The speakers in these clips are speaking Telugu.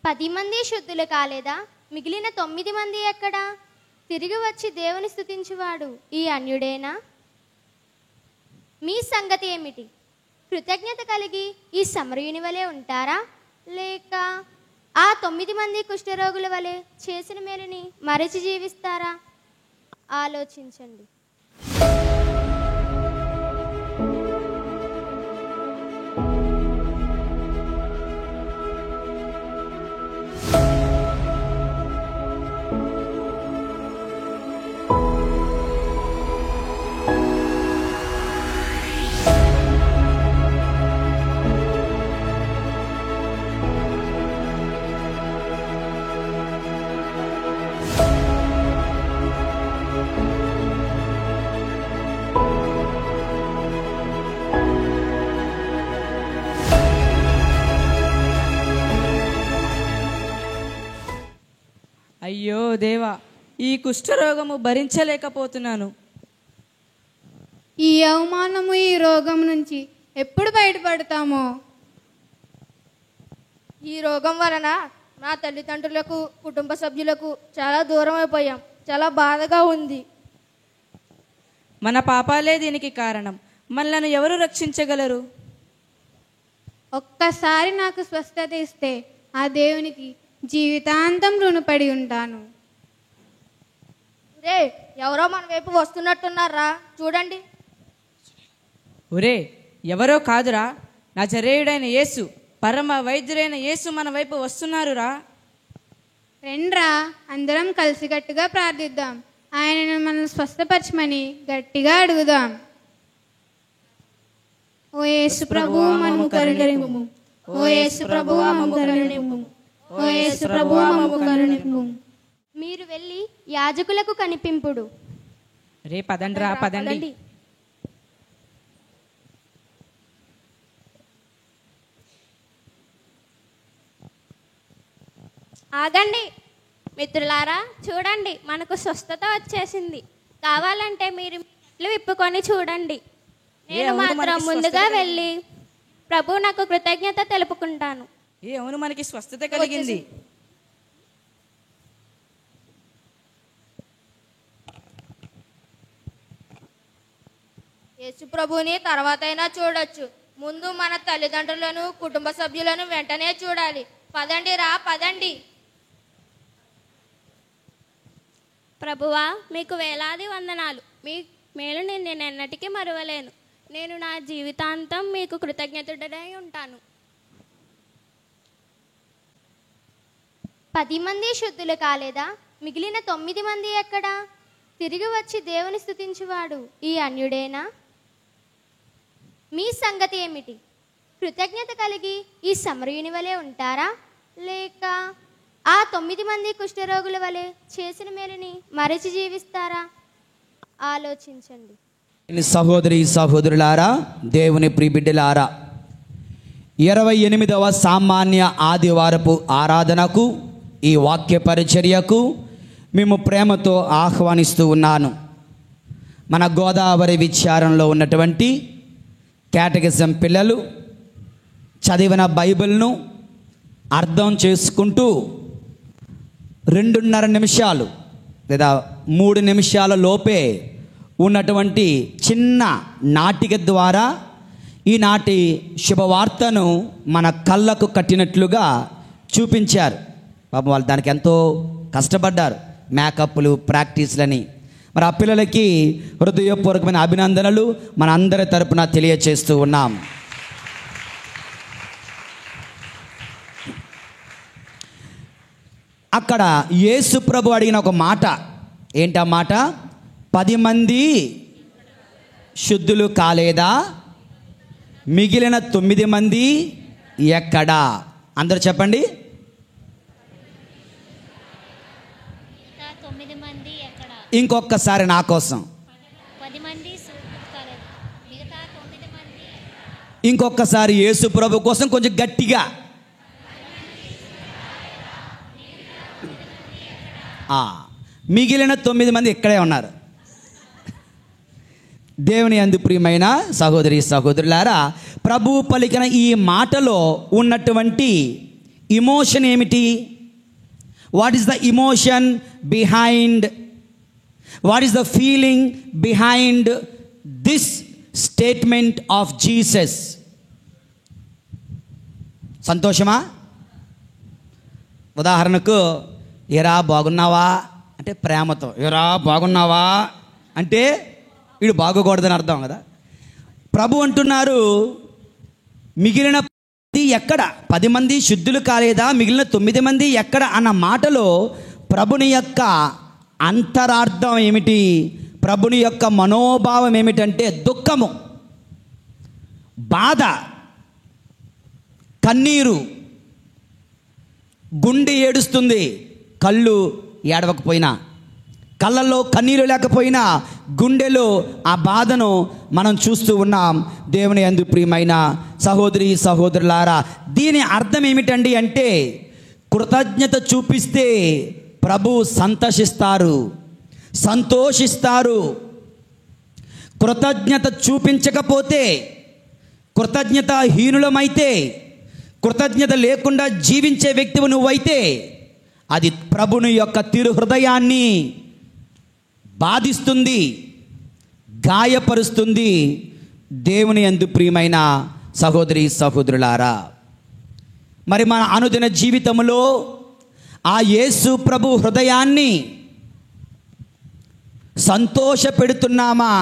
10 మంది శుద్ధులు కాలేదా? మిగిలిన 9 మంది ఎక్కడా? తిరిగి వచ్చి దేవుని స్తుతించువాడు ఈ అన్యుడేనా? మీ సంగతి ఏమిటి? కృతజ్ఞత కలిగి ఈ సమరయుని వలె ఉంటారా? లేక ఆ 9 మంది కుష్ఠరోగుల వలె చేసిన మేలుని మరచి జీవిస్తారా? ఆలోచించండి. అయ్యో దేవా, ఈ కుష్ఠరోగము భరించలేకపోతున్నాను. ఈ అవమానము, ఈ రోగం నుంచి ఎప్పుడు బయటపడతామో? ఈ రోగం వలన నా తల్లిదండ్రులకు, కుటుంబ సభ్యులకు చాలా దూరం అయిపోయాం. చాలా బాధగా ఉంది. మన పాపాలే దీనికి కారణం. మనలను ఎవరు రక్షించగలరు? ఒక్కసారి నాకు స్వస్థత ఇస్తే ఆ దేవునికి జీవితాంతం రుణపడి ఉంటాను. రే, ఎవరో మన వైపు వస్తున్నట్టున్నారా? చూడండి. ఒరే, ఎవరో కాదురా, నజరేయుడైన యేసు, పరమ వైద్యుడైన యేసు మన వైపు వస్తున్నారురా. రండ్రా, అందరం కలిసికట్టుగా ప్రార్థిద్దాం. ఆయనను మనల్ని స్వస్థపరచమని గట్టిగా అడుగుదాం. ఓ యేసు ప్రభువు మమ్ము కరుణింపుము. ఓ యేసు ప్రభువు మమ్ము కరుణింపుము. ఓ యేసు ప్రభువు మమ్ము కరుణింపుము. మీరు వెళ్ళి యాజకులకు కనిపింపుడు. రే పదండ్రా, పదండి. ఆగండి మిత్రులారా, చూడండి, మనకు స్వస్థత వచ్చేసింది. కావాలంటే మీరు మెట్లు విప్పుకొని చూడండి. నేను మాత్రం ముందుగా వెళ్ళి ప్రభు నాకు కృతజ్ఞత తెలుపుకుంటాను. అవును, మనకి స్వస్థత కలిగింది. యేసు ప్రభుని తర్వాత అయినా చూడొచ్చు. ముందు మన తల్లిదండ్రులను, కుటుంబ సభ్యులను వెంటనే చూడాలి. పదండి రా, పదండి. ప్రభువా, మీకు వేలాది వందనాలు. మీ మేలు నేను ఎన్నటికీ మరువలేను. నేను నా జీవితాంతం మీకు కృతజ్ఞతుడై ఉంటాను. 10 మంది శుద్ధులు కాలేదా? మిగిలిన 9 మంది ఎక్కడా? తిరిగి వచ్చి దేవుని స్తుతించువాడు ఈ అన్యుడేనా? మీ సంగతి ఏమిటి? కృతజ్ఞత కలిగి ఈ సమరయుని వలె ఉంటారా? లేక ఆ 9 మంది కుష్ఠరోగుల వలె చేసిన మేలుని మరచి జీవిస్తారా? ఆలోచించండి. సహోదరి సహోదరులారా, దేవుని ప్రియబిడ్డలారా, 28వ సామాన్య ఆదివారపు ఆరాధనకు, ఈ వాక్య పరిచర్యకు మేము ప్రేమతో ఆహ్వానిస్తూ ఉన్నాను. మన గోదావరి విచారంలో ఉన్నటువంటి కేటగిజం పిల్లలు చదివిన బైబిల్ను అర్థం చేసుకుంటూ 2.5 నిమిషాలు లేదా 3 నిమిషాల లోపే ఉన్నటువంటి చిన్న నాటిక ద్వారా ఈనాటి శుభవార్తను మన కళ్ళకు కట్టినట్లుగా చూపించారు. పాపం వాళ్ళు దానికి ఎంతో కష్టపడ్డారు, మేకప్లు, ప్రాక్టీస్లని. మరి ఆ పిల్లలకి హృదయపూర్వకమైన అభినందనలు మన అందరి తరపున తెలియచేస్తూ ఉన్నాం. అక్కడ యేసు ప్రభు అడిగిన ఒక మాట, ఏంటా మాట? 10 మంది శుద్ధులు కాలేదా? మిగిలిన 9 మంది ఎక్కడా? అందరూ చెప్పండి. 9 మంది ఎక్కడా? ఇంకొకసారి నా కోసం. 10 మంది మిగతా 9 మంది. ఇంకొకసారి యేసు ప్రభు కోసం కొంచెం గట్టిగా. మిగిలిన 9 మంది ఇక్కడే ఉన్నారు. దేవుని యందు ప్రియమైన సహోదరి సహోదరులారా, ప్రభువు పలికిన ఈ మాటలో ఉన్నటువంటి ఇమోషన్ ఏమిటి? What is the emotion behind, what is the feeling behind this statement of Jesus? సంతోషమా? ఉదాహరణకు, ఎరా బాగున్నావా అంటే ప్రేమతో, ఎరా బాగున్నావా అంటే వీడు బాగోకూడదని అర్థం కదా. ప్రభు అంటున్నారు, మిగిలిన ఎక్కడ 10 మంది శుద్ధులు కాలేదా, మిగిలిన 9 మంది ఎక్కడ అన్న మాటలో ప్రభుని యొక్క అంతరార్థం ఏమిటి? ప్రభుని యొక్క మనోభావం ఏమిటంటే దుఃఖము, బాధ, కన్నీరు. గుండె ఏడుస్తుంది, కళ్ళు ఏడవకపోయినా, కళ్ళల్లో కన్నీరు లేకపోయినా గుండెలో ఆ బాధను మనం చూస్తూ ఉన్నాం. దేవుని యందు ప్రియమైన సహోదరి సహోదరులారా, దీని అర్థం ఏమిటండి అంటే కృతజ్ఞత చూపిస్తే ప్రభు సంతోషిస్తారు, సంతోషిస్తారు. కృతజ్ఞత చూపించకపోతే, కృతజ్ఞతాహీనులమైతే, కృతజ్ఞత లేకుండా జీవించే వ్యక్తివి నువ్వైతే అది ప్రభుని యొక్క తిరు హృదయాన్ని బాధిస్తుంది, గాయపరుస్తుంది. దేవుని యందు ప్రియమైన సహోదరి సహోదరులారా, మరి మన అనుదిన జీవితంలో ఆ యేసు ప్రభు హృదయాన్ని సంతోష పెడుతున్నామా,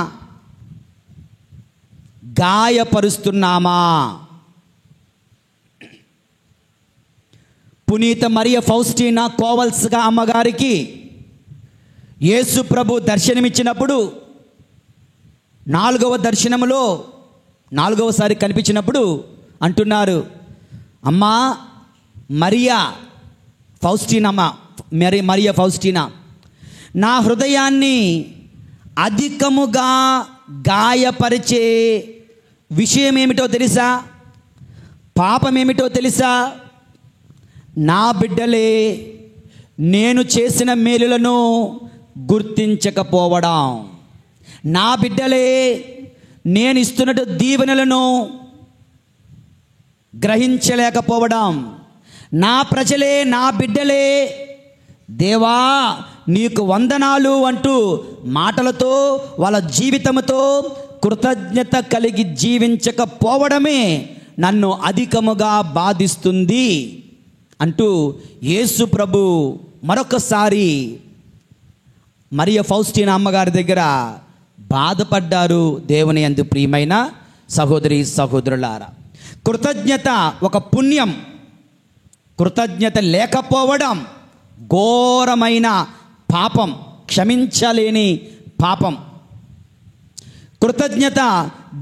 గాయపరుస్తున్నామా? పునీత మరియ ఫౌస్టీనా కోవల్స్గా అమ్మగారికి యేసు ప్రభు దర్శనమిచ్చినప్పుడు, 4వ దర్శనములో 4వసారి కనిపించినప్పుడు అంటున్నారు, అమ్మా మరియా ఫౌస్టీనా, మరియా ఫౌస్టీనా, నా హృదయాన్ని అధికముగా గాయపరిచే విషయం ఏమిటో తెలుసా? పాపమేమిటో తెలుసా? నా బిడ్డలే నేను చేసిన మేలులను గుర్తించకపోవడం, నా బిడ్డలే నేను ఇస్తున్నట్టు దీవెనలను గ్రహించలేకపోవడం, నా ప్రజలే, నా బిడ్డలే దేవా నీకు వందనాలు అంటూ మాటలతో, వాళ్ళ జీవితంతో కృతజ్ఞత కలిగి జీవించకపోవడమే నన్ను అధికముగా బాధిస్తుంది అంటూ యేసు ప్రభు మరొకసారి మరియ ఫౌస్టీనా అమ్మగారి దగ్గర బాధపడ్డారు. దేవుని యందు ప్రియమైన సహోదరి సహోదరులారా, కృతజ్ఞత ఒక పుణ్యం, కృతజ్ఞత లేకపోవడం ఘోరమైన పాపం, క్షమించలేని పాపం. కృతజ్ఞత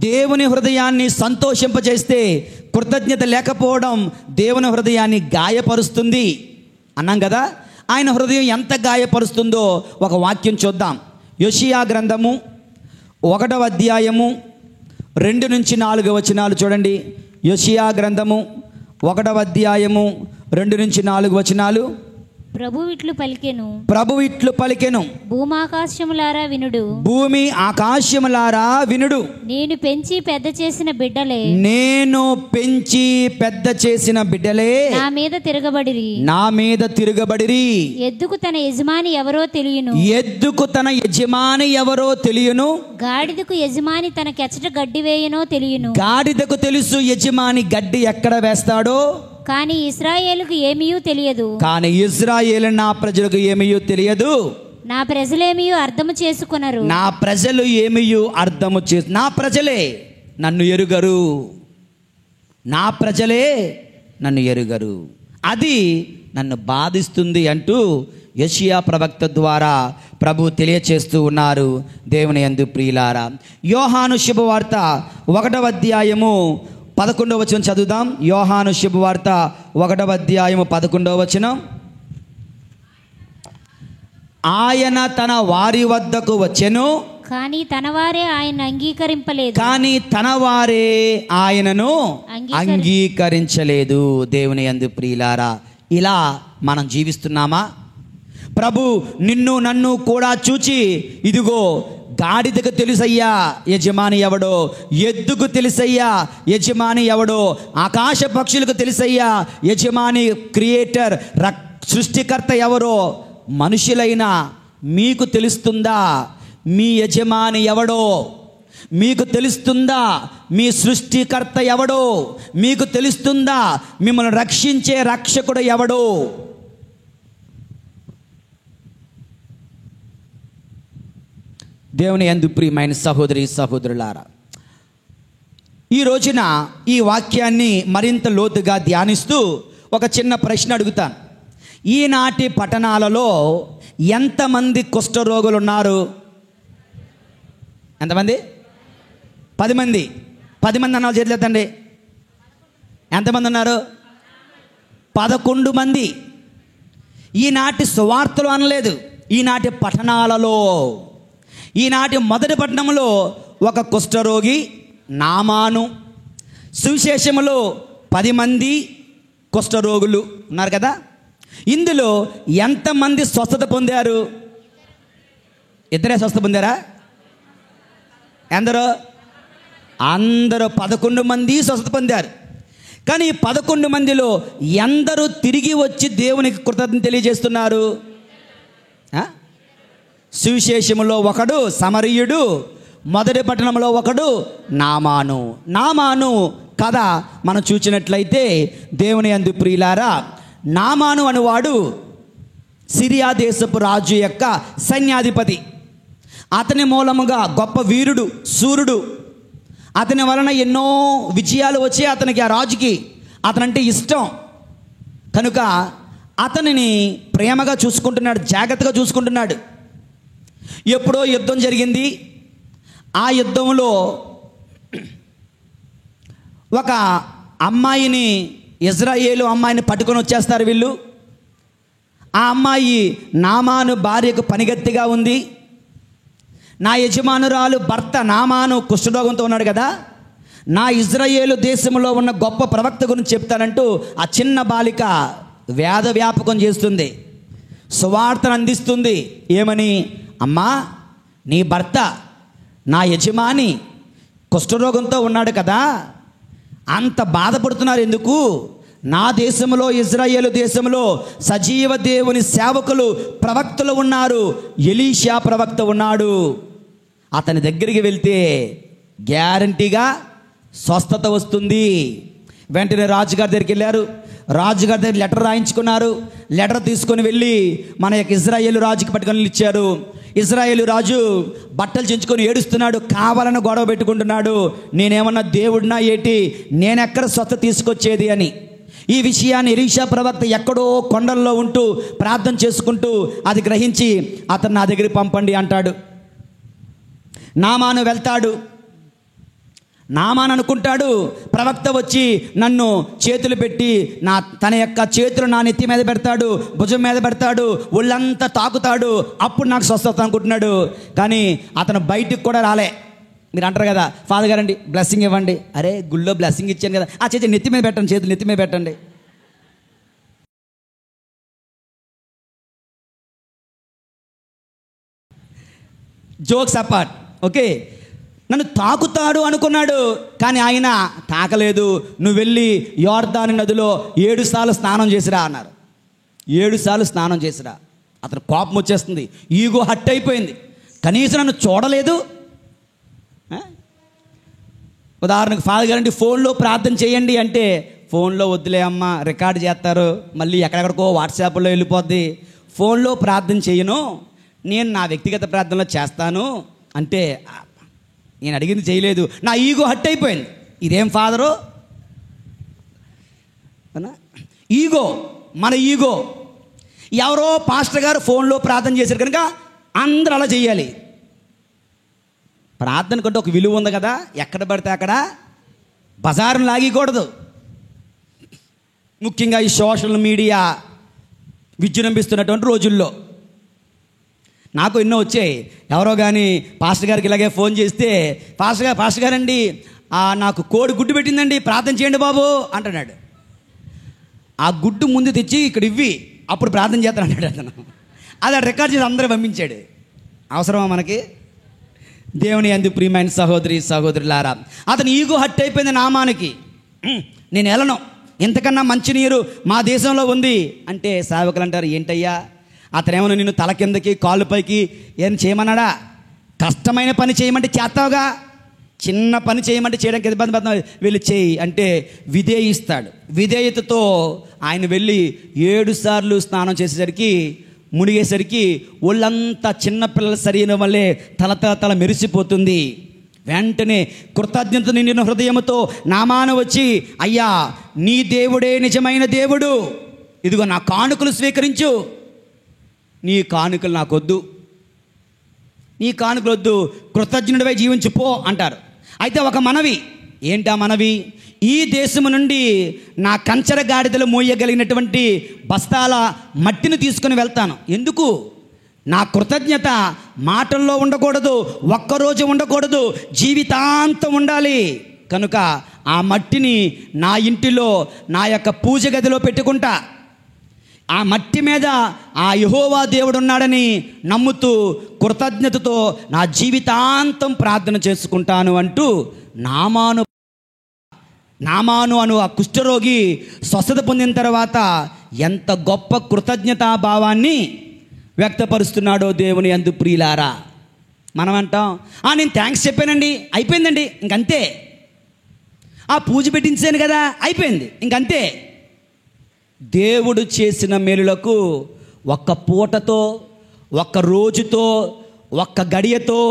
దేవుని హృదయాన్ని సంతోషింపజేస్తే, కృతజ్ఞత లేకపోవడం దేవుని హృదయాన్ని గాయపరుస్తుంది అన్నాం కదా. ఆయన హృదయం ఎంత గాయపరుస్తుందో ఒక వాక్యం చూద్దాం. యోషియా గ్రంథము 1వ అధ్యాయము 2 నుంచి 4 వచనాలు చూడండి. యోషియా గ్రంథము 1వ అధ్యాయము 2 నుంచి 4 వచనాలు. ప్రభు ఇట్లు పలికెను, ప్రభు ఇట్లు పలికెను, భూమాకాశములారా వినుడు, భూమి ఆకాశములారా వినుడు, నేను పెంచి పెద్ద చేసిన బిడ్డలే, నేను పెంచి పెద్ద చేసిన బిడ్డలే నా మీద తిరగబడిరి, నా మీద తిరగబడిరి. ఎద్దుకు తన యజమాని ఎవరో తెలియను, ఎద్దుకు తన యజమాని ఎవరో తెలియను, గాడిదకు యజమాని తన కెచ్చట గడ్డి వేయనో తెలియను. గాడిదకు తెలుసు యజమాని గడ్డి ఎక్కడ వేస్తాడో, కానీ ఇశ్రాయేలుకు ఏమీయూ తెలియదు, కానీ ఇశ్రాయేలు నా ప్రజలకు ఏమీయూ తెలియదు, నా ప్రజలేమీయూ అర్థము చేసుకొనరు, నా ప్రజలు ఏమీయూ అర్థము చేసు, నా ప్రజలే నన్ను ఎరుగరు, నా ప్రజలే నన్ను ఎరుగరు, అది నన్ను బాధిస్తుంది అంటూ యెషయా ప్రవక్త ద్వారా ప్రభు తెలియచేస్తూ ఉన్నారు. దేవుని యందు ప్రియులారా, యోహాను శుభవార్త 1వ అధ్యాయము 11వ వచనం చదువుదాం. యోహాను శుభవార్త 1వ అధ్యాయము 11వ వచనం. ఆయన తన వారి వద్దకు వచ్చెను, కానీ తన వారే ఆయన అంగీకరింపలేదు, కానీ తన వారే ఆయనను అంగీకరించలేదు. దేవుని యందు ప్రియులారా, ఇలా మనం జీవిస్తున్నామా? ప్రభు నిన్ను నన్ను కూడా చూచి ఇదిగో గాడిదకు తెలుసయ్యా యజమాని ఎవడో, ఎద్దుకు తెలుసయ్యా యజమాని ఎవడో, ఆకాశ పక్షులకు తెలుసయ్యా యజమాని, క్రియేటర్, సృష్టికర్త ఎవరో. మనుషులైన మీకు తెలుస్తుందా మీ యజమాని ఎవడో? మీకు తెలుస్తుందా మీ సృష్టికర్త ఎవడో? మీకు తెలుస్తుందా మిమ్మల్ని రక్షించే రక్షకుడు ఎవడో? దేవుని యందు ప్రియమైన సహోదరి సహోదరులారా, ఈ రోజున ఈ వాక్యాన్ని మరింత లోతుగా ధ్యానిస్తూ ఒక చిన్న ప్రశ్న అడుగుతాను. ఈనాటి పట్టణాలలో ఎంతమంది కుష్ఠరోగులు ఉన్నారు? ఎంతమంది? 10 మంది. 10 మంది అన్నారు చేతులు ఎత్తండి. ఎంతమంది ఉన్నారు? 11 మంది. ఈనాటి సువార్తలు అనలేదు, ఈనాటి పట్టణాలలో, ఈనాటి మొదటి పట్టణంలో ఒక కుష్ఠరోగి నామాను, సువిశేషములో 10 మంది కుష్ఠరోగులు ఉన్నారు కదా. ఇందులో ఎంతమంది స్వస్థత పొందారు? ఇద్దరే స్వస్థత పొందారా? ఎందరో? అందరూ 11 మంది స్వస్థత పొందారు. కానీ 11 మందిలో ఎందరూ తిరిగి వచ్చి దేవునికి కృతజ్ఞత తెలియజేస్తున్నారు? సువిశేషములో ఒకడు సమరయుడు, మొదటి పట్టణంలో ఒకడు నామాను. నామాను కథ మనం చూసినట్లయితే దేవుని యందు ప్రియులారా, నామాను అనువాడు సిరియా దేశపు రాజు యొక్క సైన్యాధిపతి. అతని మూలముగా గొప్ప వీరుడు, సూర్యుడు. అతని వలన ఎన్నో విజయాలు వచ్చి అతనికి, ఆ రాజుకి అతనంటే ఇష్టం కనుక అతనిని ప్రేమగా చూసుకుంటున్నాడు, జాగ్రత్తగా చూసుకుంటున్నాడు. ఎప్పుడో యుద్ధం జరిగింది. ఆ యుద్ధంలో ఒక అమ్మాయిని, ఇజ్రాయేలు అమ్మాయిని పట్టుకొని వచ్చేస్తారు వీళ్ళు. ఆ అమ్మాయి నామాను భార్యకు పనిగత్తిగా ఉంది. నా యజమానురాలు భర్త నామాను కుష్ఠరోగంతో ఉన్నాడు కదా, నా ఇజ్రాయేలు దేశంలో ఉన్న గొప్ప ప్రవక్త గురించి చెప్తానంటూ ఆ చిన్న బాలిక వేద వ్యాపకం చేస్తుంది, సువార్తను అందిస్తుంది. ఏమని? అమ్మా, నీ భర్త నా యజమాని కుష్ఠరోగంతో ఉన్నాడు కదా, అంత బాధపడుతున్నారు ఎందుకు? నా దేశంలో, ఇజ్రాయేలు దేశంలో సజీవ దేవుని సేవకులు, ప్రవక్తలు ఉన్నారు. ఎలీషా ప్రవక్త ఉన్నాడు. అతని దగ్గరికి వెళ్తే గ్యారంటీగా స్వస్థత వస్తుంది. వెంటనే రాజుగారి దగ్గరికి వెళ్ళారు. రాజుగారి దగ్గర లెటర్ రాయించుకున్నారు. లెటర్ తీసుకొని వెళ్ళి మన యొక్క ఇజ్రాయేలు రాజుకి పట్టుకొని ఇచ్చారు. ఇజ్రాయేలు రాజు బట్టలు చించుకొని ఏడుస్తున్నాడు, కావాలని గొడవ పెట్టుకుంటున్నాడు. నేనేమన్నా దేవుడినా ఏటి, నేనెక్కడ స్వస్థత తీసుకొచ్చేది అని. ఈ విషయాన్ని ఎలీషా ప్రవక్త ఎక్కడో కొండల్లో ఉంటూ ప్రార్థన చేసుకుంటూ అది గ్రహించి అతను నా దగ్గరికి పంపండి అంటాడు. నామాను వెళ్తాడు. నామాను అనుకుంటాడు ప్రవక్త వచ్చి నన్ను చేతులు పెట్టి తన యొక్క చేతులు నా నెత్తి మీద పెడతాడు, భుజం మీద పెడతాడు, ఒళ్ళంతా తాకుతాడు, అప్పుడు నాకు స్వస్థత అనుకుంటున్నాడు. కానీ అతను బయటికి కూడా రాలే. మీరు అంటారు కదా, ఫాదర్ గారండి బ్లెస్సింగ్ ఇవ్వండి. అరే గుళ్ళో బ్లెస్సింగ్ ఇచ్చాను కదా, ఆ చేతి నెత్తి మీద పెట్టండి, చేతులు నెత్తి మీద పెట్టండి. Jokes apart, okay. నన్ను తాకుతాడు అనుకున్నాడు, కానీ ఆయన తాకలేదు. నువ్వు వెళ్ళి యోర్దాను నదిలో 7 సార్లు స్నానం చేసిరా అన్నారు. 7 సార్లు స్నానం చేసిరా. అతను కోపం వచ్చేస్తుంది, ఈగో హట్ అయిపోయింది. కనీసం నన్ను చూడలేదు. ఉదాహరణకు ఫాదర్ గారండి ఫోన్లో ప్రార్థన చేయండి అంటే, ఫోన్లో వద్దులే అమ్మ, రికార్డ్ చేస్తారు, మళ్ళీ ఎక్కడెక్కడికో వాట్సాప్లో వెళ్ళిపోద్ది, ఫోన్లో ప్రార్థన చేయను, నేను నా వ్యక్తిగత ప్రార్థనలో చేస్తాను అంటే, నేను అడిగింది చేయలేదు, నా ఈగో హట్ అయిపోయింది. ఇదేం ఫాదరు? ఈగో, మన ఈగో. ఎవరో పాస్టర్ గారు ఫోన్లో ప్రార్థన చేశారు కనుక అందరూ అలా చేయాలి. ప్రార్థన కంటే ఒక విలువ ఉంది కదా, ఎక్కడ పడితే అక్కడ బజారును లాగకూడదు. ముఖ్యంగా ఈ సోషల్ మీడియా విజృంభిస్తున్నటువంటి రోజుల్లో నాకు ఎన్నో వచ్చాయి. ఎవరో కానీ పాస్టర్ గారికి ఇలాగే ఫోన్ చేస్తే, పాస్టర్ గారండి నాకు కోడి గుడ్డు పెట్టిందండి, ప్రార్థన చేయండి బాబు అంటున్నాడు. ఆ గుడ్డు ముందు తెచ్చి ఇక్కడ ఇవ్వి, అప్పుడు ప్రార్థన చేస్తాను అన్నాడు అతను. అది రికార్డ్ చేసి అందరూ పంపించాడు. అవసరమా మనకి? దేవుని యందు ప్రియమైన సహోదరి సహోదరులారా, అతని ఈగో హట్ అయిపోయింది నామానికి. నేను వెళ్ళను, ఇంతకన్నా మంచినీరు మా దేశంలో ఉంది అంటే సేవకులు అంటారు, ఏంటయ్యా అతనేమో నిన్ను తల కిందకి కాళ్ళు పైకి ఏం చేయమన్నాడా? కష్టమైన పని చేయమంటే చేస్తావుగా, చిన్న పని చేయమంటే చేయడానికి ఇబ్బంది పడుతున్నావు, వెళ్ళి చేయి అంటే విధేయిస్తాడు. విధేయతతో ఆయన వెళ్ళి 7 సార్లు స్నానం చేసేసరికి మునిగేసరికి ఒళ్ళంతా చిన్నపిల్లల శరీరం వల్లే తల మెరిసిపోతుంది. వెంటనే కృతజ్ఞత నిండిన హృదయంతో నామాను వచ్చి, అయ్యా నీ దేవుడే నిజమైన దేవుడు, ఇదిగో నా కానుకలు స్వీకరించు, నీ కానుకలు నాకొద్దు, నీ కానుకలు వద్దు, కృతజ్ఞుడివై జీవించిపో అంటారు. అయితే ఒక మనవి, ఏంటా మనవి? ఈ దేశము నుండి నా కంచర గాడిదలు మోయగలిగినటువంటి బస్తాల మట్టిని తీసుకుని వెళ్తాను. ఎందుకు? నా కృతజ్ఞత మాటల్లో ఉండకూడదు, ఒక్కరోజు ఉండకూడదు, జీవితాంతం ఉండాలి. కనుక ఆ మట్టిని నా ఇంటిలో నా యొక్క పూజ గదిలో పెట్టుకుంటా. ఆ మట్టి మీద ఆ యెహోవా దేవుడు ఉన్నాడని నమ్ముతూ కృతజ్ఞతతో నా జీవితాంతం ప్రార్థన చేసుకుంటాను అంటూ నామాను అను ఆ కుష్ఠరోగి స్వస్థత పొందిన తర్వాత ఎంత గొప్ప కృతజ్ఞతాభావాన్ని వ్యక్తపరుస్తున్నాడో దేవుని యందు ప్రియులారా. మనం అంటాం, నేను థ్యాంక్స్ చెప్పానండి, అయిపోయిందండి, ఇంకంతే, ఆ పూజ పెట్టించాను కదా, అయిపోయింది, ఇంకంతే. దేవుడు చేసిన మేలులకు ఒక్క పూటతో, ఒక్క రోజుతో, ఒక్క గడియతో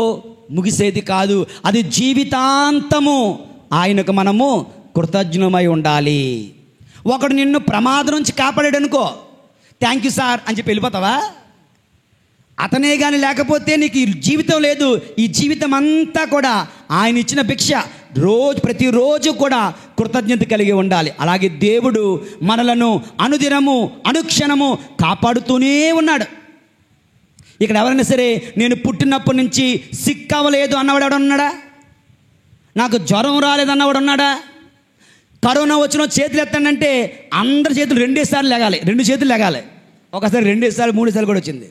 ముగిసేది కాదు, అది జీవితాంతము ఆయనకు మనము కృతజ్ఞమై ఉండాలి. ఒకడు నిన్ను ప్రమాదం నుంచి కాపాడాడు అనుకో, థ్యాంక్ యూ సార్ అని చెప్పి వెళ్ళిపోతావా? అతనే కానీ లేకపోతే నీకు ఈ జీవితం లేదు. ఈ జీవితం అంతా కూడా ఆయన ఇచ్చిన భిక్ష. ప్రతిరోజు కూడా కృతజ్ఞత కలిగి ఉండాలి. అలాగే దేవుడు మనలను అనుదినము అనుక్షణము కాపాడుతూనే ఉన్నాడు. ఇక్కడ ఎవరైనా సరే నేను పుట్టినప్పటి నుంచి సిక్ అవ్వలేదు అన్నవాడు ఎవడున్నాడా? నాకు జ్వరం రాలేదన్నవాడు ఉన్నాడా? కరోనా వచ్చిన చేతులు ఎత్తండి అందరి చేతులు 2 సార్లు లెగాలి, 2 చేతులు లెగాలి. ఒకసారి 2 సార్లు 3 సార్లు కూడా వచ్చింది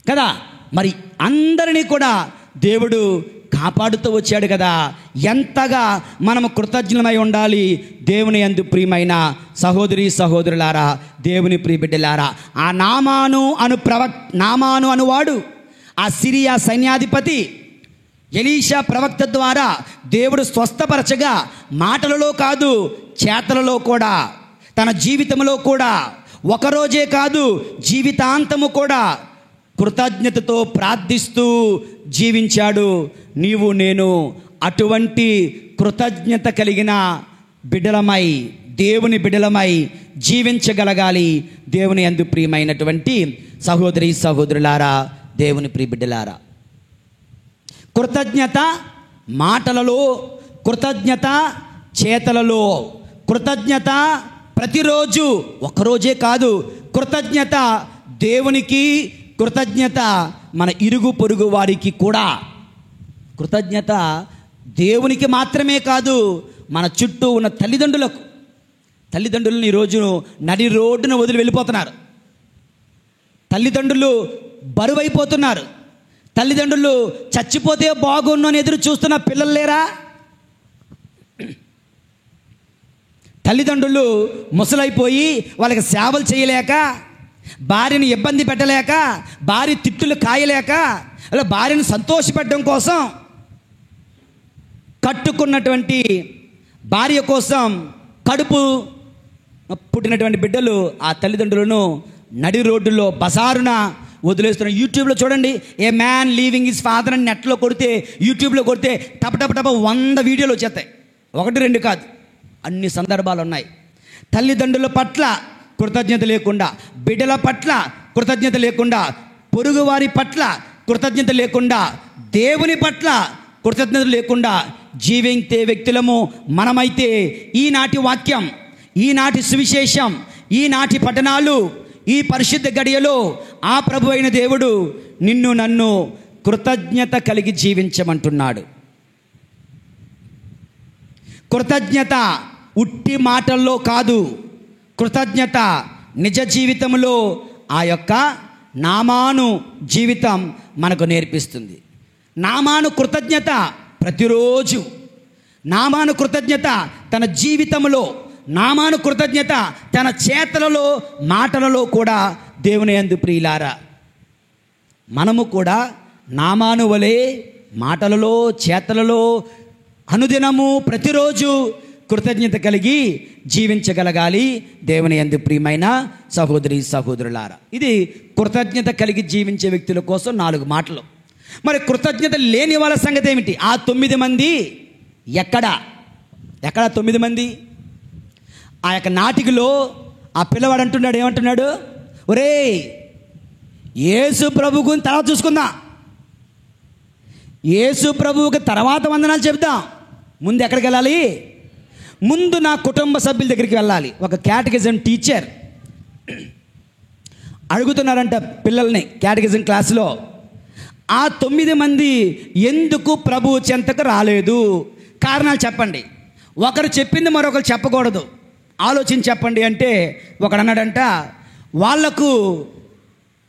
కదా. మరి అందరినీ కూడా దేవుడు కాపాడుతూ వచ్చాడు కదా. ఎంతగా మనము కృతజ్ఞమై ఉండాలి. దేవుని యందు ప్రియమైన సహోదరి సహోదరులారా, దేవుని ప్రియబిడ్డలారా, ఆ నామాను అనువాడు ఆ సిరియా సైన్యాధిపతి ఎలీషా ప్రవక్త ద్వారా దేవుడు స్వస్థపరచగా మాటలలో కాదు చేతలలో కూడా, తన జీవితంలో కూడా ఒకరోజే కాదు జీవితాంతము కూడా కృతజ్ఞతతో ప్రార్థిస్తూ జీవించాడు. నీవు నేను అటువంటి కృతజ్ఞత కలిగిన బిడ్డలమై, దేవుని బిడ్డలమై జీవించగలగాలి. దేవుని యందు ప్రియమైనటువంటి సహోదరి సహోదరులారా, దేవుని ప్రియ బిడ్డలారా, కృతజ్ఞత మాటలలో, కృతజ్ఞత చేతలలో, కృతజ్ఞత ప్రతిరోజు, ఒక్కరోజే కాదు. కృతజ్ఞత దేవునికి, కృతజ్ఞత మన ఇరుగు పొరుగు వారికి కూడా. కృతజ్ఞత దేవునికి మాత్రమే కాదు, మన చుట్టూ ఉన్న తల్లిదండ్రులను ఈరోజు నడి రోడ్డున వదిలి వెళ్ళిపోతున్నారు. తల్లిదండ్రులు బరువైపోతున్నారు. తల్లిదండ్రులు చచ్చిపోతే బాగుండు అని ఎదురు చూస్తున్న పిల్లలు లేరా? తల్లిదండ్రులు ముసలైపోయి వాళ్ళకి సేవలు చేయలేక, భార్యని ఇబ్బంది పెట్టలేక, భార్య తిట్టులు కాయలేక, అలా భార్యను సంతోషపెట్టడం కోసం కట్టుకున్నటువంటి భార్య కోసం కడుపు పుట్టినటువంటి బిడ్డలు ఆ తల్లిదండ్రులను నడి రోడ్డులో బజారున వదిలేస్తున్నారు. యూట్యూబ్లో చూడండి, a man leaving his father అని నెట్లో కొడితే, యూట్యూబ్లో కొడితే టప 100 వీడియోలు వచ్చేస్తాయి. 1 2 కాదు, అన్ని సందర్భాలు ఉన్నాయి. తల్లిదండ్రుల పట్ల కృతజ్ఞత లేకుండా, బిడ్డల పట్ల కృతజ్ఞత లేకుండా, పొరుగువారి పట్ల కృతజ్ఞత లేకుండా, దేవుని పట్ల కృతజ్ఞత లేకుండా జీవించే వ్యక్తులము మనమైతే ఈనాటి వాక్యం, ఈనాటి సువిశేషం, ఈనాటి పఠనాలు, ఈ పరిశుద్ధ గడియలో ఆ ప్రభు అయిన దేవుడు నిన్ను నన్ను కృతజ్ఞత కలిగి జీవించమంటున్నాడు. కృతజ్ఞత ఉట్టి మాటల్లో కాదు, కృతజ్ఞత నిజ జీవితంలో ఆ యొక్క నామాను జీవితం మనకు నేర్పిస్తుంది. నామాను కృతజ్ఞత ప్రతిరోజు, నామాను కృతజ్ఞత తన జీవితంలో, నామాను కృతజ్ఞత తన చేతలలో మాటలలో కూడా దేవుని యందు ప్రియులారా మనము కూడా నామాను వలె మాటలలో చేతలలో అనుదినము ప్రతిరోజు కృతజ్ఞత కలిగి జీవించగలగాలి. దేవుని యందు ప్రియమైన సహోదరి సహోదరులారా, ఇది కృతజ్ఞత కలిగి జీవించే వ్యక్తుల కోసం 4 మాటలు. మరి కృతజ్ఞత లేని వాళ్ళ సంగతి ఏమిటి? ఆ 9 మంది ఎక్కడ 9 మంది? ఆ యొక్క నాటికలో ఆ పిల్లవాడు అంటున్నాడు, ఏమంటున్నాడు? ఒరేయ్, యేసు ప్రభువుకు తర్వాత చూసుకుందాం, యేసు ప్రభువుకి తర్వాత వందనాలు చెప్దాం, ముందు ఎక్కడికి వెళ్ళాలి? ముందు నా కుటుంబ సభ్యుల దగ్గరికి వెళ్ళాలి. ఒక క్యాటగిజం టీచర్ అడుగుతున్నారంట పిల్లల్ని క్యాటగిజం క్లాసులో, ఆ 9 మంది ఎందుకు ప్రభువు చెంతకు రాలేదు? కారణాలు చెప్పండి. ఒకరు చెప్పింది మరొకరు చెప్పకూడదు, ఆలోచించి చెప్పండి అంటే ఒకడు అన్నాడంట, వాళ్లకు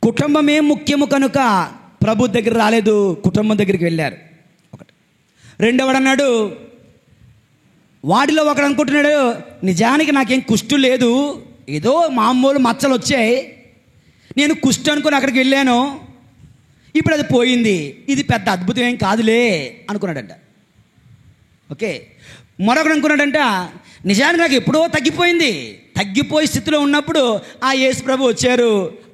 కుటుంబమే ముఖ్యము కనుక ప్రభు దగ్గర రాలేదు, కుటుంబం దగ్గరికి వెళ్ళారు. ఒకటి. రెండవడు అన్నాడు, వాడిలో ఒకడు అనుకుంటున్నాడు, నిజానికి నాకేం కుష్టు లేదు, ఏదో మామూలు మచ్చలు వచ్చాయి, నేను కుష్టు అనుకుని అక్కడికి వెళ్ళాను, ఇప్పుడు అది పోయింది, ఇది పెద్ద అద్భుతం ఏం కాదులే అనుకున్నాడంట. ఓకే. మరొకడు అనుకున్నాడంట, నిజానికి నాకు ఎప్పుడో తగ్గిపోయింది, తగ్గిపోయే స్థితిలో ఉన్నప్పుడు ఆ యేసు ప్రభు వచ్చారు,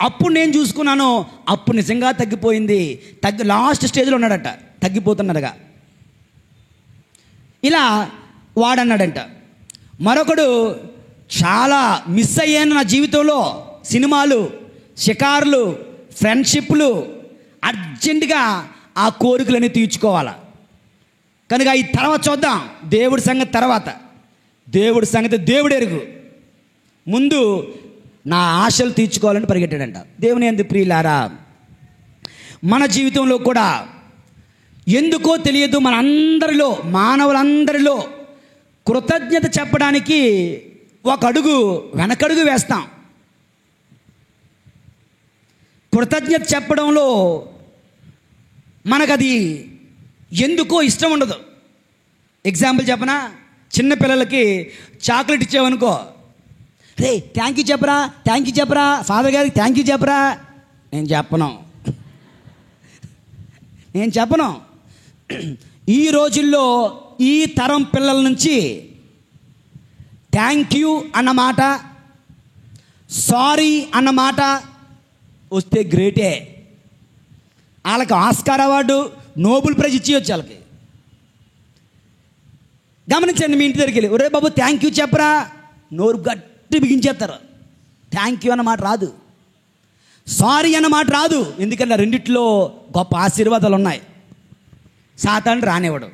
అప్పుడు నేను చూసుకున్నాను, అప్పుడు నిజంగా తగ్గిపోయింది, లాస్ట్ స్టేజ్లో ఉన్నాడట, తగ్గిపోతున్నదిగా. ఇలా వాడన్నాడంట. మరొకడు, చాలా మిస్ అయ్యాను నా జీవితంలో, సినిమాలు, షికారులు, ఫ్రెండ్షిప్లు, అర్జెంటుగా ఆ కోరికలన్నీ తీర్చుకోవాలా కనుక ఈ తర్వాత చూద్దాం, దేవుడి సంగతి తర్వాత, దేవుడి సంగతి దేవుడు ఎరుగు, ముందు నా ఆశలు తీర్చుకోవాలని పరిగెట్టాడంట. దేవుని యందు ప్రియులారా, మన జీవితంలో కూడా ఎందుకో తెలియదు మన అందరిలో, మానవులందరిలో కృతజ్ఞత చెప్పడానికి ఒక అడుగు వెనకడుగు వేస్తాం. కృతజ్ఞత చెప్పడంలో మనకది ఎందుకో ఇష్టం ఉండదు. ఎగ్జాంపుల్ చెప్పనా? చిన్నపిల్లలకి చాక్లెట్ ఇచ్చావనుకో, రే థ్యాంక్ యూ చెప్పరా, థ్యాంక్ యూ చెప్పరా, ఫాదర్ గారికి థ్యాంక్ యూ చెప్పరా. నేను చెప్పను. ఈ రోజుల్లో ఈ తరం పిల్లల నుంచి థ్యాంక్ యూ అన్నమాట, సారీ అన్నమాట వస్తే గ్రేటే. వాళ్ళకి ఆస్కార్ అవార్డు, నోబెల్ ప్రైజ్ ఇచ్చేయచ్చు వాళ్ళకి. గమనించండి, మీ ఇంటి దగ్గరికి వెళ్ళి, ఒరే బాబు థ్యాంక్ యూ చెప్పరా, నోరు గట్టి బిగించేస్తారు. థ్యాంక్ యూ అన్నమాట రాదు, సారీ అన్నమాట రాదు. ఎందుకంటే రెండిట్లో గొప్ప ఆశీర్వాదాలు ఉన్నాయి. సాతాను రానివ్వడు.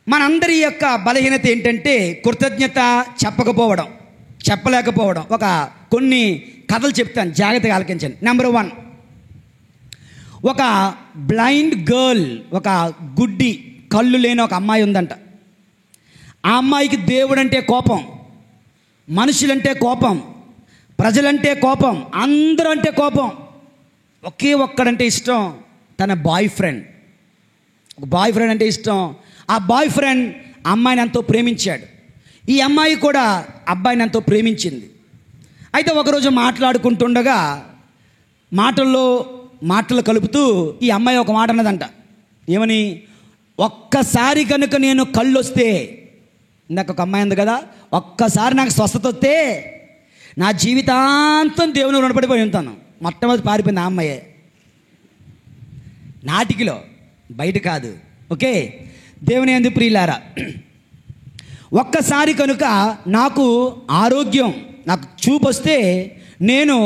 మనందరి యొక్క బలహీనత ఏంటంటే కృతజ్ఞత చెప్పలేకపోవడం. కొన్ని కథలు చెప్తాను, జాగ్రత్తగా ఆలకించండి. నెంబర్ 1, ఒక బ్లైండ్ గర్ల్, ఒక గుడ్డి కళ్ళు లేని ఒక అమ్మాయి ఉందంట. ఆ అమ్మాయికి దేవుడంటే కోపం, మనుషులంటే కోపం, ప్రజలంటే కోపం, అందరూ అంటే కోపం. ఒకే ఒక్కడంటే ఇష్టం, తన బాయ్ ఫ్రెండ్ అంటే ఇష్టం. ఆ బాయ్ ఫ్రెండ్ అమ్మాయిని ఎంతో ప్రేమించాడు, ఈ అమ్మాయి కూడా అబ్బాయిని ఎంతో ప్రేమించింది. అయితే ఒకరోజు మాట్లాడుకుంటుండగా మాటలు కలుపుతూ ఈ అమ్మాయి ఒక మాట అన్నదంట. ఏమని? ఒక్కసారి కనుక నేను కళ్ళు వస్తే, ఇందాక ఒక అమ్మాయి ఉంది కదా, ఒక్కసారి నాకు స్వస్థత వస్తే నా జీవితాంతం దేవుని రుణపడిపోయి ఉంటాను. మొట్టమొదటి పారిపోయింది ఆ అమ్మాయే, నాటికిలో, బయట కాదు. ఓకే. దేవుని యందు ప్రియులారా, ఒక్కసారి కనుక నాకు ఆరోగ్యం, నాకు చూపు వస్తే నేను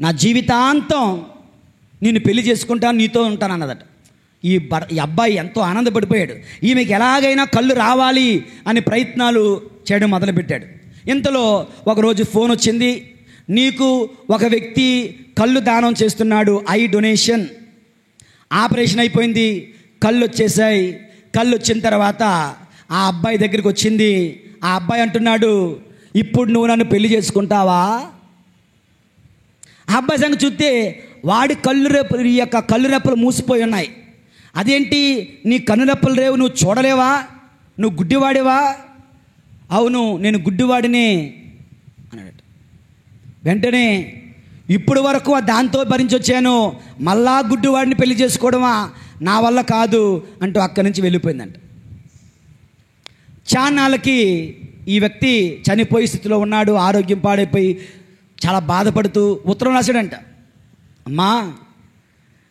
నా జీవితాంతం నిన్ను పెళ్లి చేసుకుంటాను, నీతో ఉంటాను అన్నదట. ఈ అబ్బాయి ఎంతో ఆనందపడిపోయాడు. ఈమెకి ఎలాగైనా కళ్ళు రావాలి అని ప్రయత్నాలు చేయడం మొదలుపెట్టాడు. ఇంతలో ఒకరోజు ఫోన్ వచ్చింది, నీకు ఒక వ్యక్తి కళ్ళు దానం చేస్తున్నాడు, ఐ డొనేషన్. ఆపరేషన్ అయిపోయింది, కళ్ళు వచ్చేసాయి. కళ్ళు వచ్చిన తర్వాత ఆ అబ్బాయి దగ్గరికి వచ్చింది. ఆ అబ్బాయి అంటున్నాడు, ఇప్పుడు నువ్వు నన్ను పెళ్లి చేసుకుంటావా? ఆ అబ్బాయి సంగతి చూస్తే వాడి ఈ యొక్క కళ్ళు రెప్పలు మూసిపోయి ఉన్నాయి. అదేంటి నీ కన్నురెప్పలు రేవు, నువ్వు చూడలేవా, నువ్వు గుడ్డివాడివా? అవును, నేను గుడ్డివాడిని అన్నాడు. వెంటనే ఇప్పుడు వరకు దాంతో భరించి వచ్చాను, మళ్ళా గుడ్డివాడిని పెళ్లి చేసుకోవడమా, నా వల్ల కాదు అంటూ అక్కడి నుంచి వెళ్ళిపోయిందంట. చాన్నాళ్ళకి ఈ వ్యక్తి చనిపోయే స్థితిలో ఉన్నాడు, ఆరోగ్యం పాడైపోయి చాలా బాధపడుతూ ఉత్తరం రాశాడంట. అమ్మా,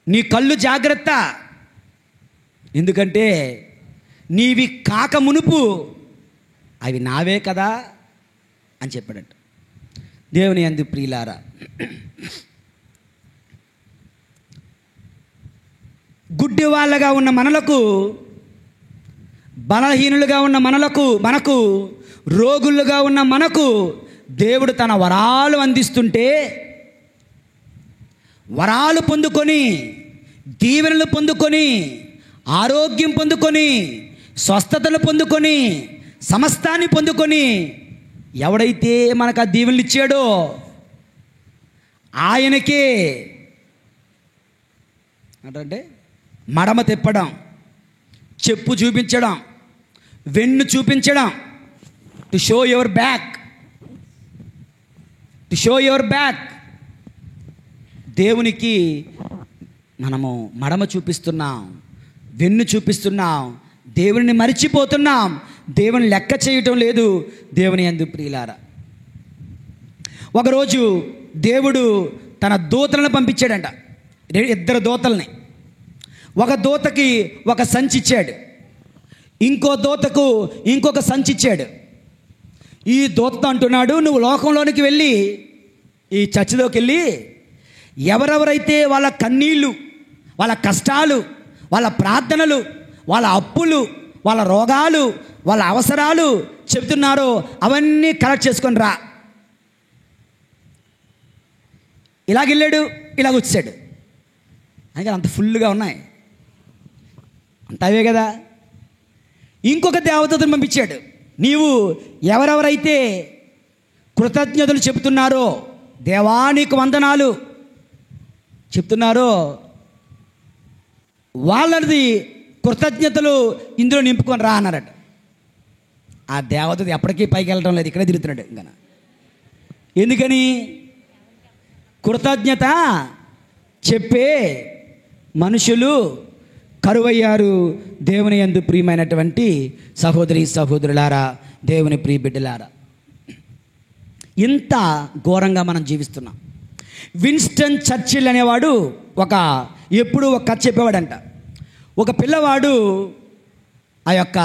నీ కళ్ళు జాగ్రత్త, ఎందుకంటే నీవి కాక మునుపు అవి నావే కదా అని చెప్పాడంట. దేవుని యందు ప్రియులారా, గుడ్డి వాళ్ళగా ఉన్న మనలకు, బలహీనులుగా ఉన్న మనకు రోగులుగా ఉన్న మనకు దేవుడు తన వరాలు అందిస్తుంటే, వరాలు పొందుకొని, దీవెనలు పొందుకొని, ఆరోగ్యం పొందుకొని, స్వస్థతలు పొందుకొని, సమస్తాన్ని పొందుకొని, ఎవడైతే మనకు ఆ దీవెనలు ఇచ్చాడో ఆయనకే అంటే మడమ తిప్పడం, చెప్పు చూపించడం, వెన్ను చూపించడం, to show your back, to show your back. దేవునికి మనము మడమ చూపిస్తున్నాం, వెన్ను చూపిస్తున్నాం, దేవుని మరిచిపోతున్నాం, దేవుని లెక్క చేయటం లేదు. దేవుని యందు ప్రియులారా, ఒకరోజు దేవుడు తన దూతలను పంపించాడంట, 2 దూతల్ని. ఒక దూతకి ఒక సంచి ఇచ్చాడు, ఇంకో దూతకు ఇంకొక సంచి ఇచ్చాడు. ఈ దూత అంటున్నాడు, నువ్వు లోకంలోనికి వెళ్ళి, ఈ చర్చిలోకి వెళ్ళి, ఎవరెవరైతే వాళ్ళ కన్నీళ్ళు, వాళ్ళ కష్టాలు, వాళ్ళ ప్రార్థనలు, వాళ్ళ అప్పులు, వాళ్ళ రోగాలు, వాళ్ళ అవసరాలు చెబుతున్నారో అవన్నీ కలెక్ట్ చేసుకొని రా. ఇలాగెళ్ళాడు, ఇలాగ వచ్చాడు. అందుకని అంత ఫుల్గా ఉన్నాయి, అంతవే కదా. ఇంకొక దేవదూతను పంపించాడు, నీవు ఎవరెవరైతే కృతజ్ఞతలు చెబుతున్నారో, దేవా నీకు వందనాలు చెప్తున్నారో, వాళ్ళది కృతజ్ఞతలు ఇందులో నింపుకొని రా అన్నారట. ఆ దేవదూత ఎప్పటికీ పైకి వెళ్ళడం లేదు, ఇక్కడే తిరుగుతున్నాడు. ఇంకా ఎందుకని? కృతజ్ఞత చెప్పే మనుషులు కరువయ్యారు. దేవుని యందు ప్రియమైనటువంటి సహోదరి సహోదరులారా, దేవుని ప్రియ బిడ్డలారా, ఇంత ఘోరంగా మనం జీవిస్తున్నాం. విన్స్టన్ చర్చిల్ అనేవాడు ఎప్పుడూ ఒక కథ చెప్పేవాడంట. ఒక పిల్లవాడు ఆ యొక్క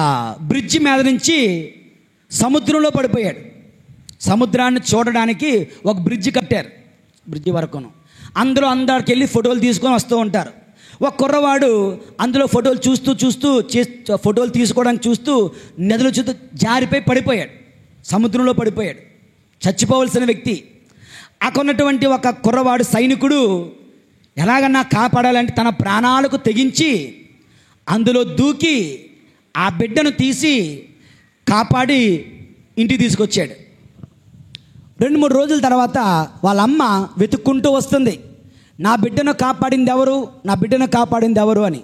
బ్రిడ్జి మీద నుంచి సముద్రంలో పడిపోయాడు. సముద్రాన్ని చూడడానికి ఒక బ్రిడ్జి కట్టారు, బ్రిడ్జి వరకును. అందరూ అందరికి వెళ్ళి ఫోటోలు తీసుకొని వస్తూ ఉంటారు. ఒక కుర్రవాడు అందులో ఫోటోలు ఫోటోలు తీసుకోవడానికి చూస్తూ నదిలో చూస్తూ జారిపోయి పడిపోయాడు, సముద్రంలో పడిపోయాడు. చచ్చిపోవలసిన వ్యక్తి. అక్కడున్నటువంటి ఒక కుర్రవాడు సైనికుడు ఎలాగన్నా కాపాడాలంటే తన ప్రాణాలకు తెగించి అందులో దూకి ఆ బిడ్డను తీసి కాపాడి ఇంటికి తీసుకొచ్చాడు. 2-3 రోజుల తర్వాత వాళ్ళ అమ్మ వెతుక్కుంటూ వస్తుంది, నా బిడ్డను కాపాడింది ఎవరు, నా బిడ్డను కాపాడింది ఎవరు అని.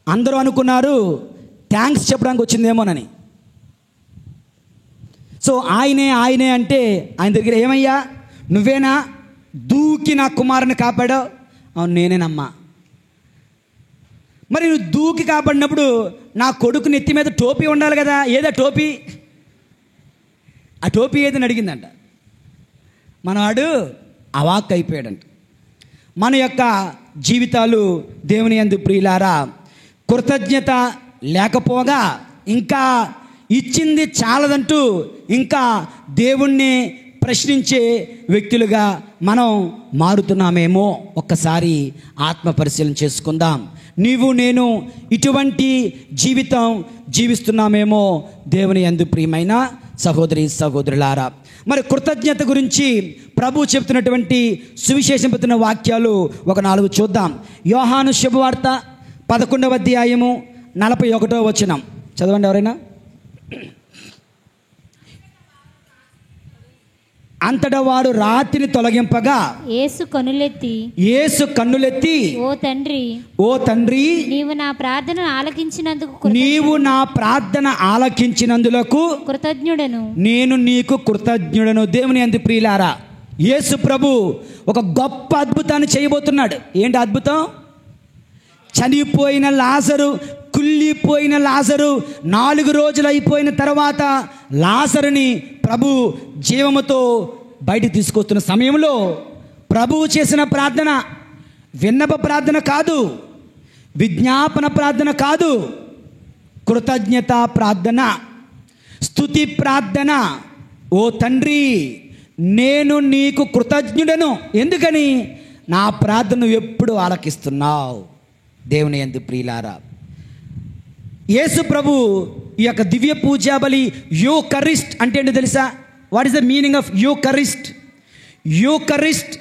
అందరూ అనుకున్నారు థ్యాంక్స్ చెప్పడానికి వచ్చిందేమోనని. సో ఆయనే అంటే ఆయన దగ్గర, ఏమయ్యా నువ్వేనా దూకి నా కుమారుని కాపాడావు? అవును నేనేనమ్మా. మరి నువ్వు దూకి కాపాడినప్పుడు నా కొడుకు నెత్తి మీద టోపీ ఉండాలి కదా, ఏదా టోపీ? ఆ టోపీ ఏదని అడిగిందంట. మనవాడు అవాక్ అయిపోయాడంట. మన యొక్క జీవితాలు దేవుని యందు ప్రియులారా, కృతజ్ఞత లేకపోగా, ఇంకా ఇచ్చింది చాలదంటూ ఇంకా దేవుణ్ణి ప్రశ్నించే వ్యక్తులుగా మనం మారుతున్నామేమో ఒక్కసారి ఆత్మ పరిశీలన చేసుకుందాం. నీవు నేను ఇటువంటి జీవితం జీవిస్తున్నామేమో దేవుని యందు ప్రియమైన సహోదరి సహోదరులారా. మరి కృతజ్ఞత గురించి ప్రభు చెప్తున్నటువంటి సువిశేషింపుతున్న వాక్యాలు ఒక 4 చూద్దాం. యోహాను శుభవార్త 11వ అధ్యాయము 41వ వచనం చదవండి ఎవరైనా. అంతటా వారు రాతిని తొలగింపగా యేసు కన్నులెత్తి ఓ తండ్రి నీవు నా ప్రార్థనను ఆలకించినందుకు ఆలకించినందులకు కృతజ్ఞుడను. నేను నీకు కృతజ్ఞుడను. దేవుని యందు ప్రియులారా, యేసు ప్రభు ఒక గొప్ప అద్భుతాన్ని చేయబోతున్నాడు. ఏంటి అద్భుతం? చనిపోయిన లాజరు, కుళ్ళిపోయిన లాజరు 4 రోజులు అయిపోయిన తర్వాత లాజరుని ప్రభు జీవముతో బయట తీసుకొస్తున్న సమయంలో ప్రభువు చేసిన ప్రార్థన విన్నప ప్రార్థన కాదు, విజ్ఞాపన ప్రార్థన కాదు, కృతజ్ఞత ప్రార్థన, స్తుతి ప్రార్థన. ఓ తండ్రి, నేను నీకు కృతజ్ఞుడను. ఎందుకని? నా ప్రార్థన ఎప్పుడు ఆలకిస్తున్నావు. దేవుని యందు ప్రియులారా, యేసు ప్రభు ఈ యొక్క దివ్య పూజా బలి యూకరిస్ట్ అంటే ఏంటో తెలుసా? What is the meaning of Eucharist? Eucharist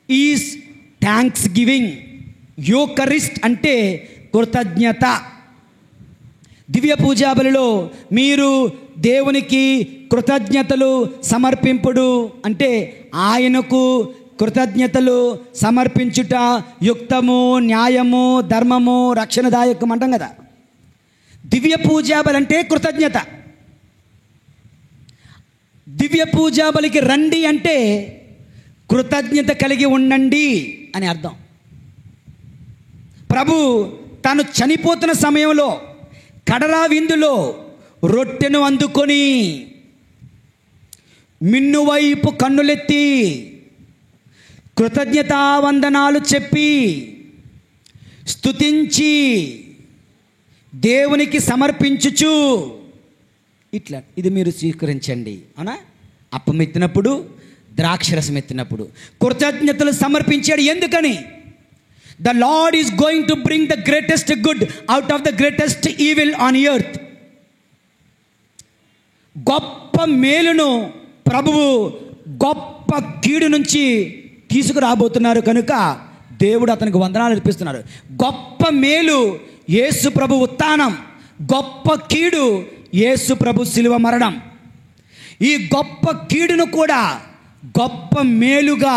is thanks giving. Eucharist అంటే కృతజ్ఞత. దివ్య పూజా బలిలో మీరు దేవునికి కృతజ్ఞతలు సమర్పింపుడు అంటే ఆయనకు కృతజ్ఞతలు సమర్పించుట యుక్తము, న్యాయము, ధర్మము, రక్షణదాయకం అంటాం కదా. దివ్య పూజా బలి అంటే కృతజ్ఞత. దివ్య పూజా బలికి రండి అంటే కృతజ్ఞత కలిగి ఉండండి అని అర్థం. ప్రభు తాను చనిపోతున్న సమయంలో కడరా విందులో రొట్టెను అందుకొని మిన్నువైపు కన్నులెత్తి కృతజ్ఞతావందనాలు చెప్పి స్తుతించి దేవునికి సమర్పించుచు ఇట్లా, ఇది మీరు స్వీకరించండి. అవునా? అప్పం ఎత్తినప్పుడు, ద్రాక్షరసం ఎత్తినప్పుడు కృతజ్ఞతలు సమర్పించాడు. ఎందుకని? The lord is going to bring the greatest good out of the greatest evil on earth. గొప్ప మేలును ప్రభువు గొప్ప కీడు నుంచి తీసుకురాబోతున్నారు కనుక దేవుడు అతనికి వందనాలు అర్పిస్తున్నారు. గొప్ప మేలు యేసు ప్రభు ఉత్థానం, గొప్ప కీడు యేసు ప్రభు శిలువ మరణం. ఈ గొప్ప కీడును కూడా గొప్ప మేలుగా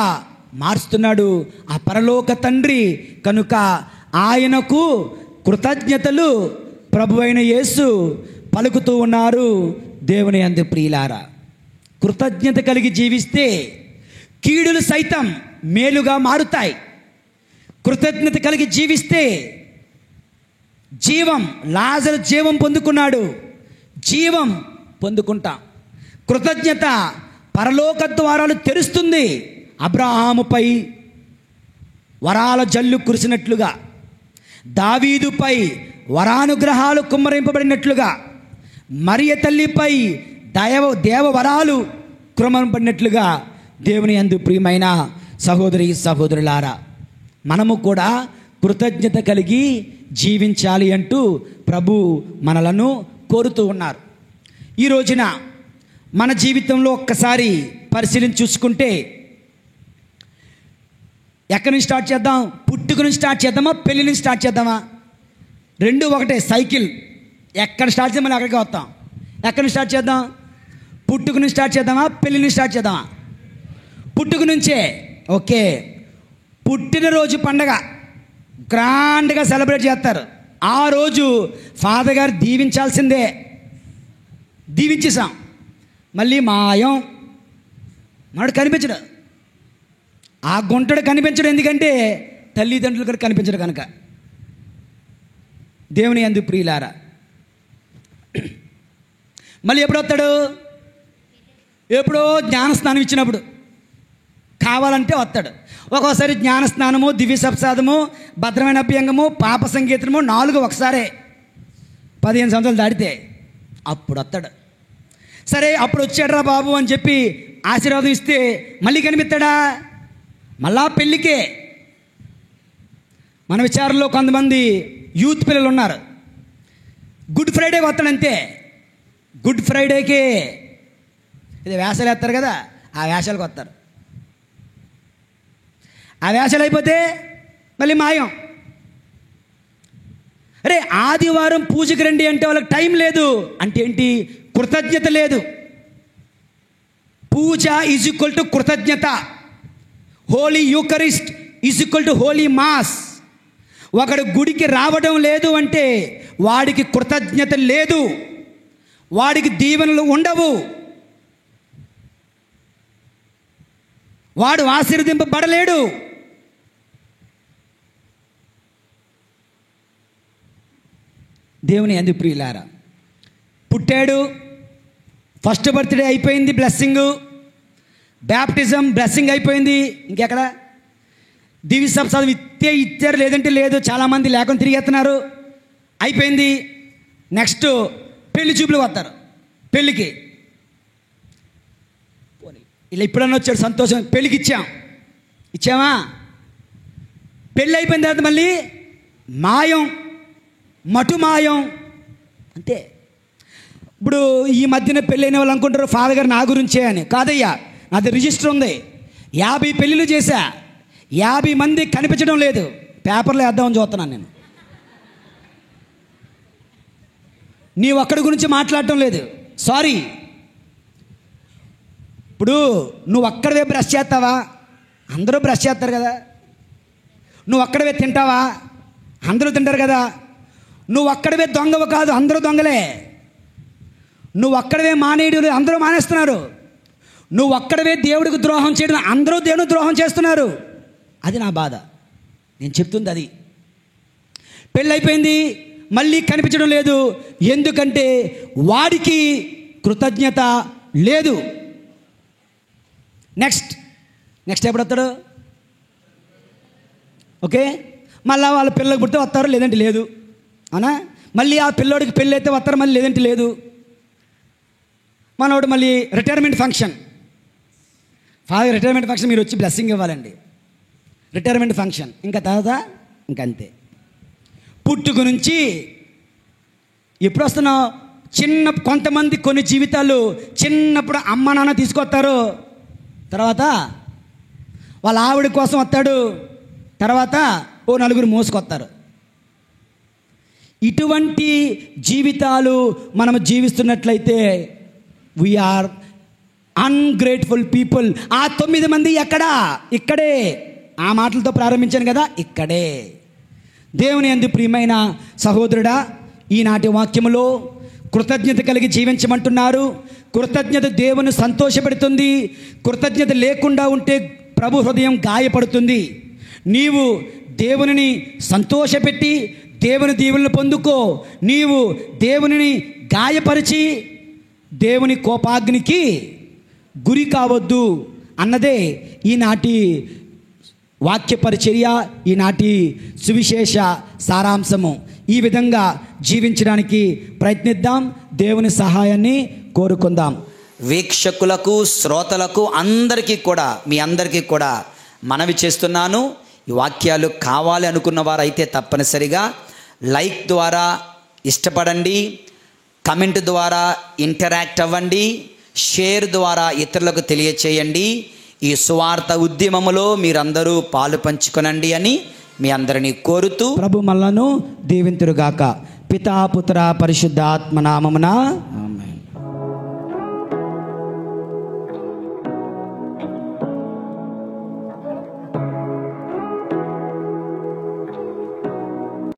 మారుస్తున్నాడు ఆ పరలోక తండ్రి. కనుక ఆయనకు కృతజ్ఞతలు ప్రభు అయిన యేసు పలుకుతూ ఉన్నారు. దేవుని యందు ప్రియులారా, కృతజ్ఞత కలిగి జీవిస్తే కీడులు సైతం మేలుగా మారుతాయి. కృతజ్ఞత కలిగి జీవిస్తే జీవం, లాజరు జీవం పొందుకున్నాడు, జీవం పొందుకుంటాం. కృతజ్ఞత పరలోక ద్వారాలు తెరుస్తుంది. అబ్రహాముపై వరాల జల్లు కురిసినట్లుగా, దావీదుపై వరానుగ్రహాలు కుమ్మరింపబడినట్లుగా, మరియ తల్లిపై దేవ వరాలు కుమ్మరింపబడినట్లుగా, దేవుని యందు ప్రియమైన సహోదరి సహోదరులారా, మనము కూడా కృతజ్ఞత కలిగి జీవించాలి అంటూ ప్రభు మనలను కోరుతూ ఉన్నారు. ఈ రోజున మన జీవితంలో ఒక్కసారి పరిశీలించి చూసుకుంటే ఎక్కడి నుంచి స్టార్ట్ చేద్దాం? పుట్టుక నుంచి స్టార్ట్ చేద్దామా, పెళ్లి నుంచి స్టార్ట్ చేద్దామా? రెండు ఒకటే, సైకిల్. ఎక్కడ స్టార్ట్ చేద్దామని అక్కడికి వస్తాం. ఎక్కడి నుంచి స్టార్ట్ చేద్దాం? పుట్టుక నుంచి స్టార్ట్ చేద్దామా, పెళ్లి నుంచి స్టార్ట్ చేద్దామా? పుట్టుక నుంచే. ఓకే, పుట్టినరోజు పండగ గ్రాండ్గా సెలబ్రేట్ చేస్తారు. ఆ రోజు ఫాదర్ గారు దీవించాల్సిందే. దీవించేసాం, మళ్ళీ మాయం. మనడు కనిపించడు, ఆ గుంటడు కనిపించడు. ఎందుకంటే తల్లిదండ్రులు కూడా కనిపించడు కనుక. దేవుని యందు ప్రియులారా, మళ్ళీ ఎప్పుడు వస్తాడు? ఎప్పుడో జ్ఞానస్నానం ఇచ్చినప్పుడు కావాలంటే వస్తాడు. ఒక్కోసారి జ్ఞానస్నానము, దివ్య సప్సాదము, భద్రమైన అభ్యంగము, పాప సంగీతము 4 ఒకసారే 15 సంవత్సరాలు దాటితే అప్పుడు వస్తాడు. సరే, అప్పుడు వచ్చాడురా బాబు అని చెప్పి ఆశీర్వాదం ఇస్తే మళ్ళీ కనిపిస్తాడా? మళ్ళా పెళ్ళికే. మన విచారంలో కొంతమంది యూత్ పిల్లలు ఉన్నారు. గుడ్ ఫ్రైడే వస్తాడంతే. గుడ్ ఫ్రైడేకే ఇది వేషాలు వేస్తారు కదా, ఆ వేషాలకు వస్తారు. ఆ వేషాలు అయిపోతే మళ్ళీ మాయం. అరే, ఆదివారం పూజకి రండి అంటే వాళ్ళకి టైం లేదు. అంటే ఏంటి? కృతజ్ఞత లేదు. పూజ ఈజ్ ఈక్వల్ టు కృతజ్ఞత. Holy Eucharist is equal to holy mass. ఒకడు గుడికి రావడం లేదు అంటే వాడికి కృతజ్ఞత లేదు, వాడికి దీవెనలు ఉండవు, వాడు ఆశీర్వదింపబడలేడు. దేవుని యందు ప్రియులారా, పుట్టాడు, ఫస్ట్ బర్త్డే అయిపోయింది, బ్లెస్సింగు, బ్యాప్టిజం బ్లెస్సింగ్ అయిపోయింది, ఇంకెక్కడ దివ్య సప్తాహం ఇచ్చారు, లేదంటే లేదు, చాలామంది లేకుండా తిరిగేస్తున్నారు, అయిపోయింది. నెక్స్ట్ పెళ్లి చూపులు వస్తారు, పెళ్ళికి ఇలా ఇప్పుడన్నా వచ్చాడు సంతోషం, పెళ్ళికి ఇచ్చామా, పెళ్ళి అయిపోయిన తర్వాత మళ్ళీ మాయం, మటు మాయం అంతే. ఇప్పుడు ఈ మధ్యన పెళ్ళైన వాళ్ళు అనుకుంటారు ఫాదర్ గారు నా గురించే అని. కాదయ్యా, నాది రిజిస్టర్ ఉంది, 50 పెళ్ళిళ్ళు చేశా, 50 మంది కనిపించడం లేదు, పేపర్లో వేద్దామని చూస్తున్నాను నేను. నీ ఒక్కడి గురించి మాట్లాడటం లేదు, సారీ. ఇప్పుడు నువ్వు ఒక్కడవే బ్రష్ చేస్తావా? అందరూ బ్రష్ చేస్తారు కదా. నువ్వు ఒక్కడవే తింటావా? అందరూ తింటారు కదా. నువ్వు ఒక్కడవే దొంగవు కాదు, అందరూ దొంగలే. నువ్వు ఒక్కడవే మానేయుడు, అందరూ మానేస్తున్నారు. నువ్వు ఒక్కడవే దేవుడికి ద్రోహం చేయడం, అందరూ దేవుడికి ద్రోహం చేస్తున్నారు. అది నా బాధ, నేను చెప్తుంది అది. పెళ్ళి అయిపోయింది, మళ్ళీ కనిపించడం లేదు, ఎందుకంటే వాడికి కృతజ్ఞత లేదు. నెక్స్ట్ ఎప్పుడు వస్తాడు? ఓకే, మళ్ళీ వాళ్ళ పిల్లలకు పుడితే వస్తారు, లేదంటే లేదు, అవునా? మళ్ళీ ఆ పిల్లోడికి పెళ్ళి అయితే వస్తారు, మళ్ళీ లేదంటే లేదు. మనోడు మళ్ళీ retirement function, father retirement function మీరు వచ్చి బ్లెస్సింగ్ ఇవ్వాలండి, రిటైర్మెంట్ ఫంక్షన్, ఇంకా తర్వాత ఇంకంతే. పుట్టుక నుంచి ఎప్పుడు వస్తున్నావు? కొంతమంది కొన్ని జీవితాలు చిన్నప్పుడు అమ్మ నాన్న తీసుకొస్తారు, తర్వాత వాళ్ళ ఆవిడ కోసం వస్తాడు, తర్వాత ఓ నలుగురు మోసుకొస్తారు. ఇటువంటి జీవితాలు మనం జీవిస్తున్నట్లయితే వీఆర్ అన్గ్రేట్ఫుల్ పీపుల్. ఆ 9 మంది ఎక్కడా? ఇక్కడే. ఆ మాటలతో ప్రారంభించాను కదా, ఇక్కడే. దేవుని యందు ప్రియమైన సహోదరుడా, ఈనాటి వాక్యములో కృతజ్ఞత కలిగి జీవించమంటున్నారు. కృతజ్ఞత దేవుని సంతోషపెడుతుంది. కృతజ్ఞత లేకుండా ఉంటే ప్రభు హృదయం గాయపడుతుంది. నీవు దేవునిని సంతోషపెట్టి దేవుని దీవెనలు పొందుకో. నీవు దేవునిని గాయపరిచి దేవుని కోపాగ్నికి గురి కావద్దు అన్నదే ఈనాటి వాక్య పరిచర్య, ఈనాటి సువిశేష సారాంశము. ఈ విధంగా జీవించడానికి ప్రయత్నిద్దాం, దేవుని సహాయాన్ని కోరుకుందాం. వీక్షకులకు, శ్రోతలకు అందరికీ కూడా, మీ అందరికీ కూడా మనవి చేస్తున్నాను, ఈ వాక్యాలు కావాలి అనుకున్న వారైతే తప్పనిసరిగా లైక్ ద్వారా ఇష్టపడండి, కమెంట్ ద్వారా ఇంటరాక్ట్ అవ్వండి, షేర్ ద్వారా ఇతరులకు తెలియచేయండి. ఈ సువార్త ఉద్యమములో మీరందరూ పాలు పంచుకొనండి అని మీ అందరినీ కోరుతూ ప్రభు మనలను దీవింతురుగాక. పితా పుత్ర పరిశుద్ధాత్మ నామమున ఆమేన్.